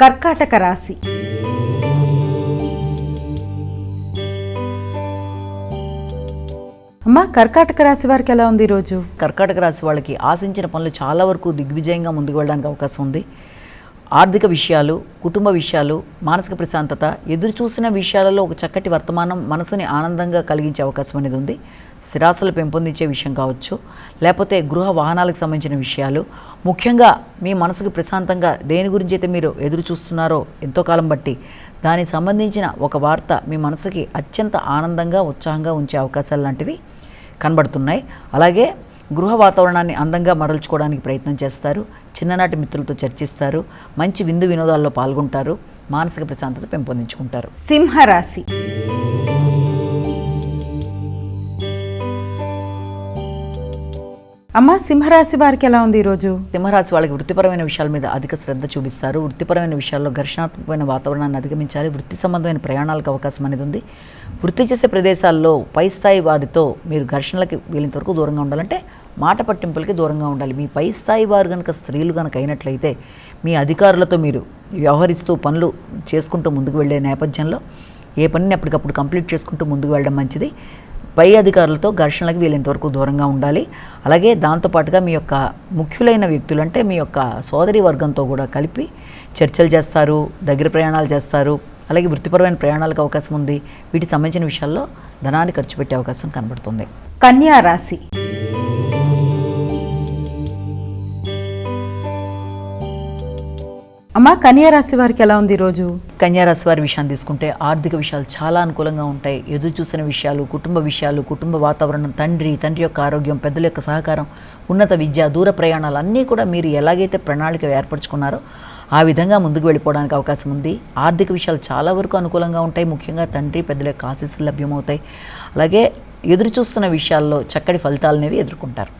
కర్కాటక రాశి. అమ్మా, కర్కాటక రాశి వారికి ఎలా ఉంది ఈరోజు? కర్కాటక రాశి వాళ్ళకి ఆశించిన పనులు చాలా వరకు దిగ్విజయంగా ముందుకు వెళ్ళడానికి అవకాశం ఉంది. ఆర్థిక విషయాలు, కుటుంబ విషయాలు, మానసిక ప్రశాంతత, ఎదురు చూసిన విషయాలలో ఒక చక్కటి వర్తమానం మనసుని ఆనందంగా కలిగించే అవకాశం అనేది ఉంది. స్థిరాస్తులు పెంపొందించే విషయం కావచ్చు, లేకపోతే గృహ వాహనాలకు సంబంధించిన విషయాలు, ముఖ్యంగా మీ మనసుకు ప్రశాంతంగా దేని గురించి అయితే మీరు ఎదురు చూస్తున్నారో ఎంతో కాలం బట్టి దానికి సంబంధించిన ఒక వార్త మీ మనసుకి అత్యంత ఆనందంగా, ఉత్సాహంగా ఉంచే అవకాశాలు లాంటివి కనబడుతున్నాయి. అలాగే గృహ వాతావరణాన్ని అందంగా మరల్చుకోవడానికి ప్రయత్నం చేస్తారు. చిన్ననాటి మిత్రులతో చర్చిస్తారు. మంచి విందు వినోదాల్లో పాల్గొంటారు. మానసిక ప్రశాంతత పెంపొందించుకుంటారు. సింహరాశి. అమ్మ, సింహరాశి వారికి ఎలా ఉంది ఈరోజు? సింహరాశి వాళ్ళకి వృత్తిపరమైన విషయాల మీద అధిక శ్రద్ధ చూపిస్తారు. వృత్తిపరమైన విషయాల్లో ఘర్షణాత్మకమైన వాతావరణాన్ని అధిగమించాలి. వృత్తి సంబంధమైన ప్రయాణాలకు అవకాశం అనేది ఉంది. వృత్తి చేసే ప్రదేశాల్లో పై స్థాయి వారితో మీరు ఘర్షణలకి వీలంత వరకు దూరంగా ఉండాలంటే మాట పట్టింపులకి దూరంగా ఉండాలి. మీ పై స్థాయి వారు కనుక స్త్రీలు కనుక అయినట్లయితే మీ అధికారులతో మీరు వ్యవహరిస్తూ పనులు చేసుకుంటూ ముందుకు వెళ్ళే నేపథ్యంలో ఏ పనిని అప్పటికప్పుడు కంప్లీట్ చేసుకుంటూ ముందుకు వెళ్ళడం మంచిది. పై అధికారులతో ఘర్షణలకు వీలైనంతవరకు దూరంగా ఉండాలి. అలాగే దాంతోపాటుగా మీ యొక్క ముఖ్యులైన వ్యక్తులు అంటే మీ యొక్క సోదరి వర్గంతో కూడా కలిపి చర్చలు చేస్తారు, దగ్గర ప్రయాణాలు చేస్తారు. అలాగే వృత్తిపరమైన ప్రయాణాలకు అవకాశం ఉంది. వీటికి సంబంధించిన విషయాల్లో ధనాన్ని ఖర్చు పెట్టే అవకాశం కనబడుతుంది. కన్యా రాశి. అమ్మ, కన్యా రాశి వారికి ఎలా ఉంది ఈరోజు? కన్యారాశి వారి విషయాన్ని తీసుకుంటే ఆర్థిక విషయాలు చాలా అనుకూలంగా ఉంటాయి. ఎదురు చూసిన విషయాలు, కుటుంబ వాతావరణం, తండ్రి యొక్క ఆరోగ్యం, పెద్దల యొక్క సహకారం, ఉన్నత విద్య, దూర ప్రయాణాలు అన్నీ కూడా మీరు ఎలాగైతే ప్రణాళిక ఏర్పరచుకున్నారో ఆ విధంగా ముందుకు వెళ్ళిపోవడానికి అవకాశం ఉంది. ఆర్థిక విషయాలు చాలా వరకు అనుకూలంగా ఉంటాయి. ముఖ్యంగా తండ్రి, పెద్దల యొక్క ఆశీస్సులు లభ్యమవుతాయి. అలాగే ఎదురు చూస్తున్న విషయాల్లో చక్కటి ఫలితాలనేవి ఎదుర్కొంటారు.